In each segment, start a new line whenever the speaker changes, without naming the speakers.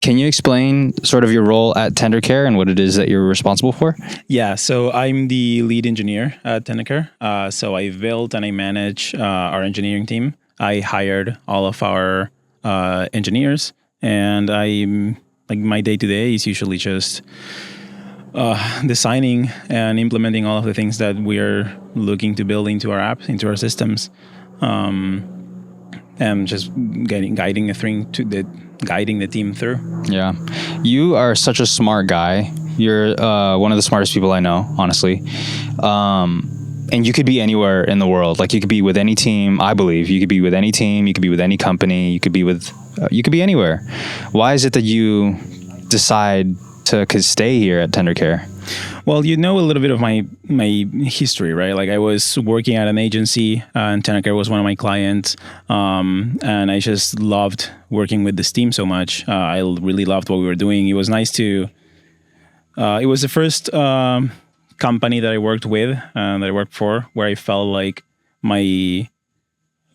Can you explain sort of your role at tendercare and what it is that you're responsible for?
Yeah, so I'm the lead engineer at tendercare. So I built and I manage our engineering team. I hired all of our engineers, and I'm like my day to day is usually just designing and implementing all of the things that we're looking to build into our apps, into our systems, and just guiding the team through.
Yeah. You are such a smart guy. You're one of the smartest people I know, honestly. And you could be anywhere in the world. Like you could be with any team, I believe. You could be with any team. You could be with any company. You could be anywhere. Why is it that you decide to stay here at tendercare?
Well, you know a little bit of my history, right? Like I was working at an agency, and tendercare was one of my clients, and I just loved working with this team so much. I really loved what we were doing. It was nice to. It was the first company that I worked with, that I worked for, where I felt like my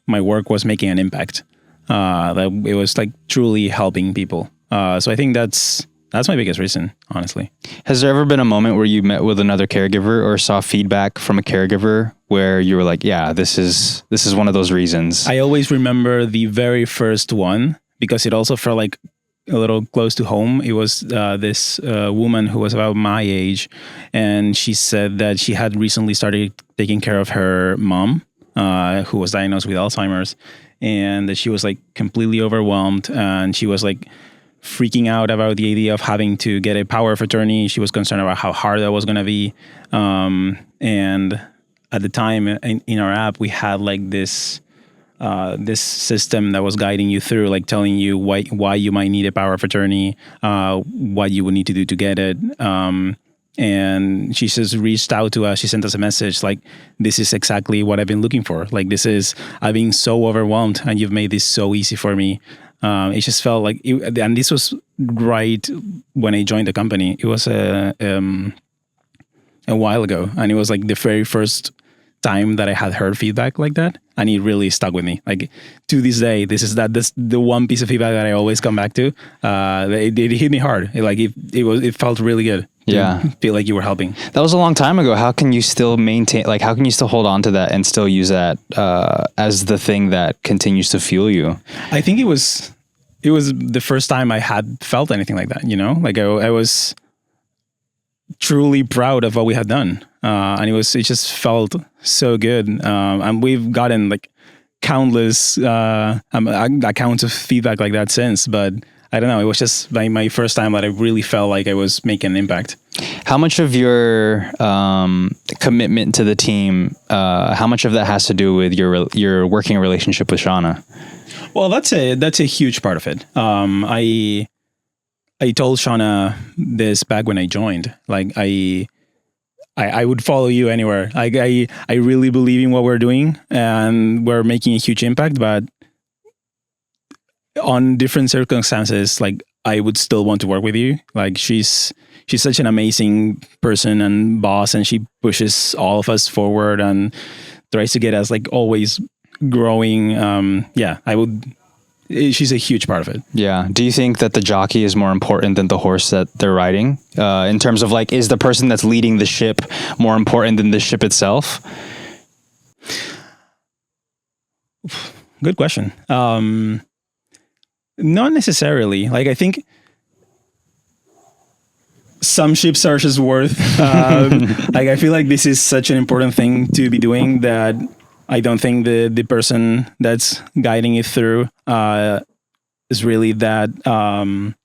work was making an impact. That it was like truly helping people. So I think that's my biggest reason, honestly.
Has there ever been a moment where you met with another caregiver or saw feedback from a caregiver where you were like, yeah, this is one of those reasons?
I always remember the very first one because it also felt like a little close to home. It was this woman who was about my age, and she said that she had recently started taking care of her mom, who was diagnosed with Alzheimer's, and that she was like completely overwhelmed, and she was like freaking out about the idea of having to get a power of attorney. She was concerned about how hard that was going to be. And at the time in our app, we had like this system that was guiding you through, like telling you why you might need a power of attorney, what you would need to do to get it. And she just reached out to us. She sent us a message like, this is exactly what I've been looking for. Like I've been so overwhelmed and you've made this so easy for me. It just felt like, and this was right when I joined the company. It was a while ago, and it was like the very first time that I had heard feedback like that, and it really stuck with me. Like to this day, this is the one piece of feedback that I always come back to. It hit me hard. It felt really good.
Yeah,
feel like you were helping.
That was a long time ago. How can you still maintain? Like, how can you still hold on to that and still use that as the thing that continues to fuel you?
I think it was the first time I had felt anything like that. You know, like I was truly proud of what we had done, and it just felt so good. And we've gotten like countless accounts of feedback like that since, but I don't know. It was just my first time that I really felt like I was making an impact.
How much of your commitment to the team, how much of that has to do with your working relationship with Shauna?
Well, that's a huge part of it. I told Shauna this back when I joined. Like I would follow you anywhere. Like I really believe in what we're doing, and we're making a huge impact, but on different circumstances, like I would still want to work with you. Like she's such an amazing person and boss, and she pushes all of us forward and tries to get us like always growing. She's a huge part of it.
Yeah. Do you think that the jockey is more important than the horse that they're riding? In terms of like, is the person that's leading the ship more important than the ship itself?
Good question. Not necessarily. Like, I think some ships are just worth, like, I feel like this is such an important thing to be doing that I don't think the person that's guiding it through, is really that, I don't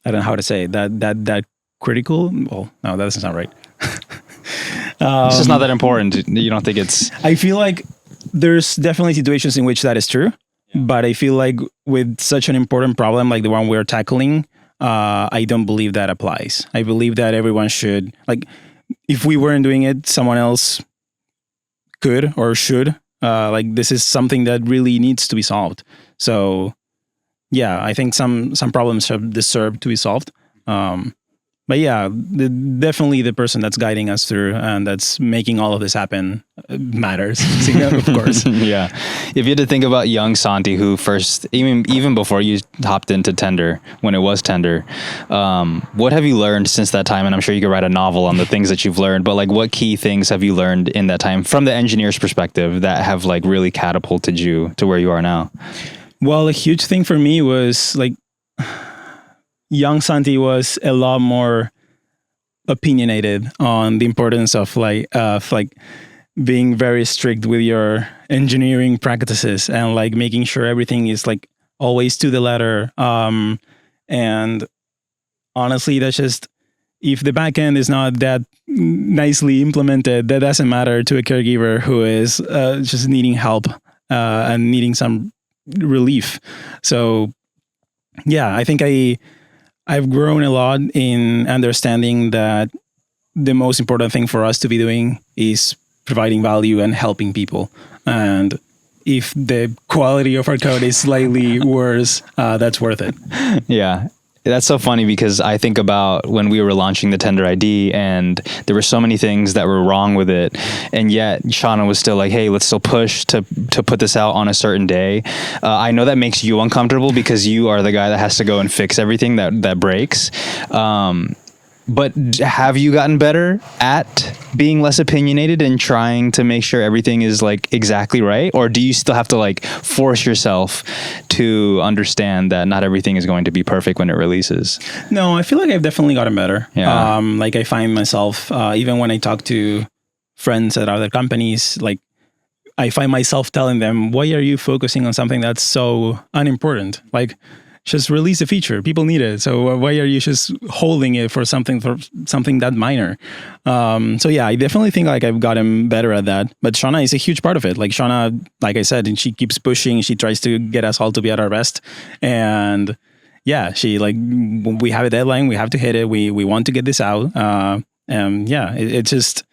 know how to say it, that critical. Well, no, that doesn't sound right.
It's just not that important. You don't think it's...
I feel like there's definitely situations in which that is true. But I feel like with such an important problem like the one we're tackling, I don't believe that applies. I believe that everyone should, like, if we weren't doing it, someone else could or should. Like, this is something that really needs to be solved. So, yeah, I think some problems deserve to be solved. but yeah, definitely the person that's guiding us through and that's making all of this happen matters. Of course.
Yeah. If you had to think about young Santi, who first, even before you hopped into Tender, when it was Tender, what have you learned since that time? And I'm sure you could write a novel on the things that you've learned, but like what key things have you learned in that time from the engineer's perspective that have like really catapulted you to where you are now?
Well, a huge thing for me was like young Santi was a lot more opinionated on the importance of like being very strict with your engineering practices and like making sure everything is like always to the letter. And honestly, that's just, if the back end is not that nicely implemented, that doesn't matter to a caregiver who is just needing help and needing some relief. So yeah, I think I've grown a lot in understanding that the most important thing for us to be doing is providing value and helping people. And if the quality of our code is slightly worse, that's worth it.
Yeah. That's so funny because I think about when we were launching the Tender ID and there were so many things that were wrong with it. And yet Shauna was still like, hey, let's still push to put this out on a certain day. I know that makes you uncomfortable because you are the guy that has to go and fix everything that breaks. But have you gotten better at being less opinionated and trying to make sure everything is like exactly right? Or do you still have to like force yourself to understand that not everything is going to be perfect when it releases?
No, I feel like I've definitely gotten better.
Yeah.
Like I find myself, even when I talk to friends at other companies, like I find myself telling them, why are you focusing on something that's so unimportant? Like, just release a feature. People need it. So why are you just holding it for something that minor? So yeah, I definitely think like I've gotten better at that. But Shauna is a huge part of it. Like Shauna, like I said, and she keeps pushing. She tries to get us all to be at our best. And yeah, she like, when we have a deadline, we have to hit it. We want to get this out. And yeah, it's just,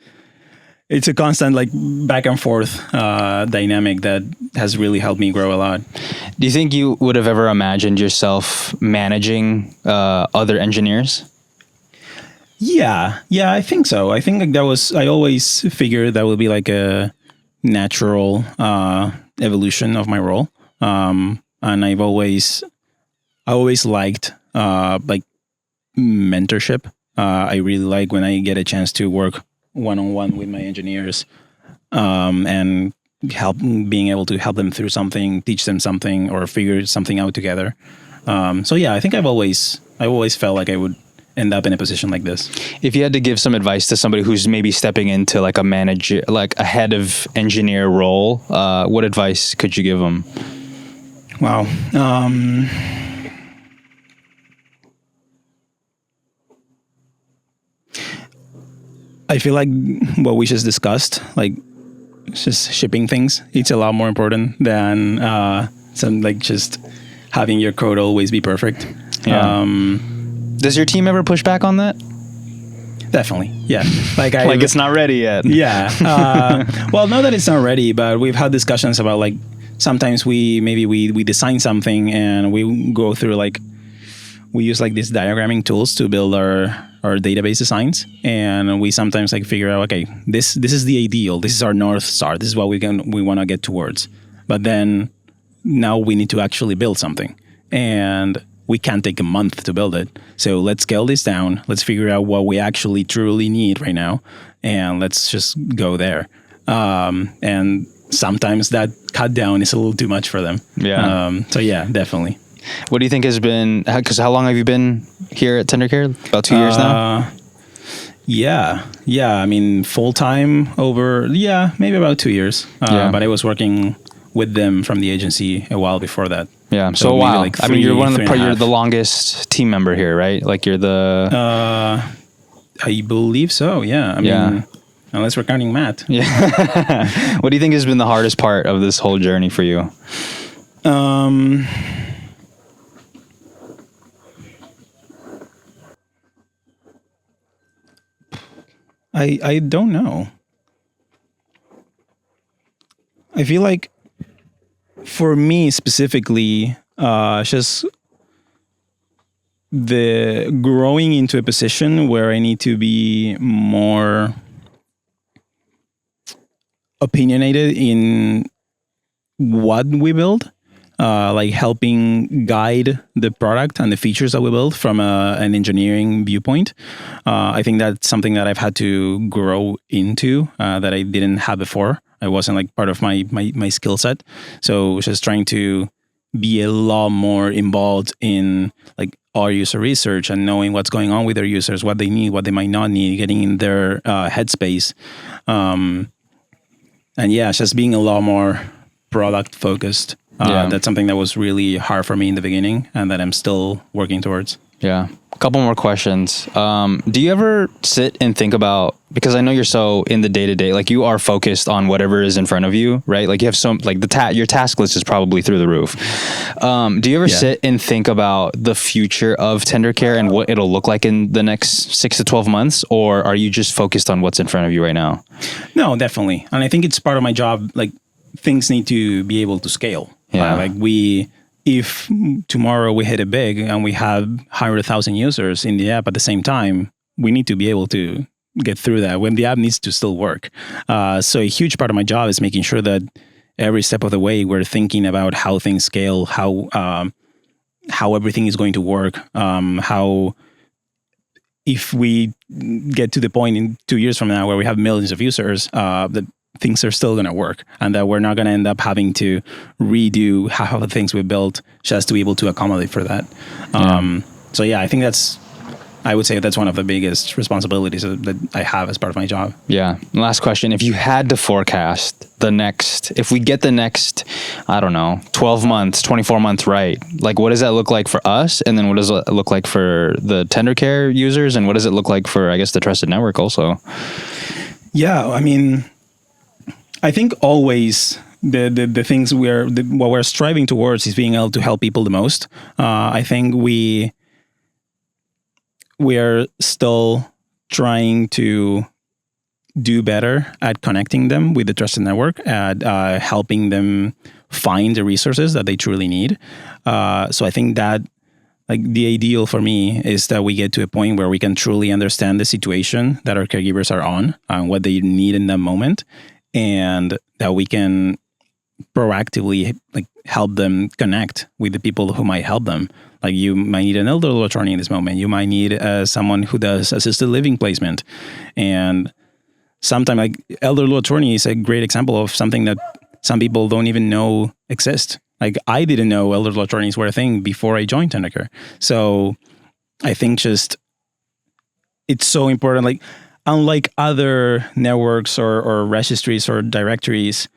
it's a constant like back and forth dynamic that has really helped me grow a lot.
Do you think you would have ever imagined yourself managing other engineers?
Yeah, I think so. I think like that was, I always figured that would be like a natural evolution of my role. And I always liked like mentorship. I really like when I get a chance to work one-on-one with my engineers and being able to help them through something, teach them something, or figure something out together. So yeah, I think I always felt like I would end up in a position like this.
If you had to give some advice to somebody who's maybe stepping into like a manager, like a head of engineer role, what advice could you give them?
Wow. I feel like what we just discussed, like just shipping things, it's a lot more important than some like just having your code always be perfect.
Yeah. Does your team ever push back on that?
Definitely, yeah. Like
it's not ready yet.
Yeah. Well, not that it's not ready, but we've had discussions about like sometimes we design something and we go through like we use like these diagramming tools to build our database designs, and we sometimes like figure out, okay, this is the ideal, this is our North Star, this is what we want to get towards. But then now we need to actually build something, and we can't take a month to build it. So let's scale this down. Let's figure out what we actually truly need right now, and let's just go there. And sometimes that cut down is a little too much for them.
Yeah.
So yeah, definitely.
What do you think has been, because how long have you been here at tendercare? About 2 years now?
Yeah. I mean, full-time over, maybe about 2 years. But I was working with them from the agency a while before that.
Yeah, so a while.
Like
I mean, you're you're the longest team member here, right? Like you're the...
I believe so, yeah. I mean, unless we're counting Matt.
Yeah. What do you think has been the hardest part of this whole journey for you?
I don't know. I feel like for me specifically, just the growing into a position where I need to be more opinionated in what we build, like helping guide the product and the features that we build from an engineering viewpoint. I think that's something that I've had to grow into that I didn't have before. It wasn't like part of my skill set. So just trying to be a lot more involved in like our user research and knowing what's going on with their users, what they need, what they might not need, getting in their headspace. And yeah, just being a lot more product focused. That's something that was really hard for me in the beginning and that I'm still working towards.
Yeah. A couple more questions. Do you ever sit and think about, because I know you're so in the day to day, like you are focused on whatever is in front of you, right? Like you have some, like your task list is probably through the roof. Do you ever sit and think about the future of tendercare and what it'll look like in the next 6 to 12 months? Or are you just focused on what's in front of you right now?
No, definitely. And I think it's part of my job. Like things need to be able to scale.
Yeah.
If tomorrow we hit it big and we have 100,000 users in the app at the same time, we need to be able to get through that when the app needs to still work. So a huge part of my job is making sure that every step of the way we're thinking about how things scale, how everything is going to work, how if we get to the point in 2 years from now where we have millions of users, that things are still going to work and that we're not going to end up having to redo half of the things we built just to be able to accommodate for that. So yeah, I think I would say that's one of the biggest responsibilities that I have as part of my job.
Yeah. Last question. If you had to forecast if we get the next, I don't know, 12 months, 24 months right, like what does that look like for us? And then what does it look like for the tendercare users? And what does it look like for, I guess, the trusted network also?
Yeah. I mean, I think always the things what we're striving towards is being able to help people the most. I think we are still trying to do better at connecting them with the trusted network, at helping them find the resources that they truly need. So I think that like the ideal for me is that we get to a point where we can truly understand the situation that our caregivers are on and what they need in that moment, and that we can proactively like help them connect with the people who might help them. Like you might need an elder attorney in this moment. You might need someone who does assisted living placement. And sometimes like elder attorney is a great example of something that some people don't even know exists. Like I didn't know elder attorneys were a thing before I joined tendercare. So I think just it's so important. Like unlike other networks or registries or directories,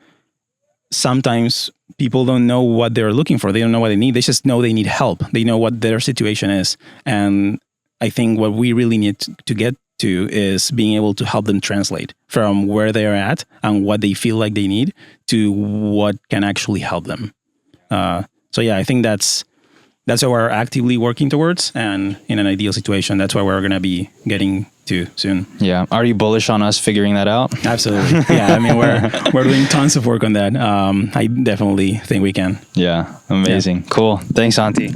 sometimes people don't know what they're looking for. They don't know what they need. They just know they need help. They know what their situation is. And I think what we really need to get to is being able to help them translate from where they're at and what they feel like they need to what can actually help them. So yeah, I think that's what we're actively working towards. And in an ideal situation, that's what we're going to be getting to soon.
Yeah. Are you bullish on us figuring that out?
Absolutely. Yeah. I mean, we're doing tons of work on that. I definitely think we can.
Yeah. Amazing. Yeah. Cool. Thanks, Santi.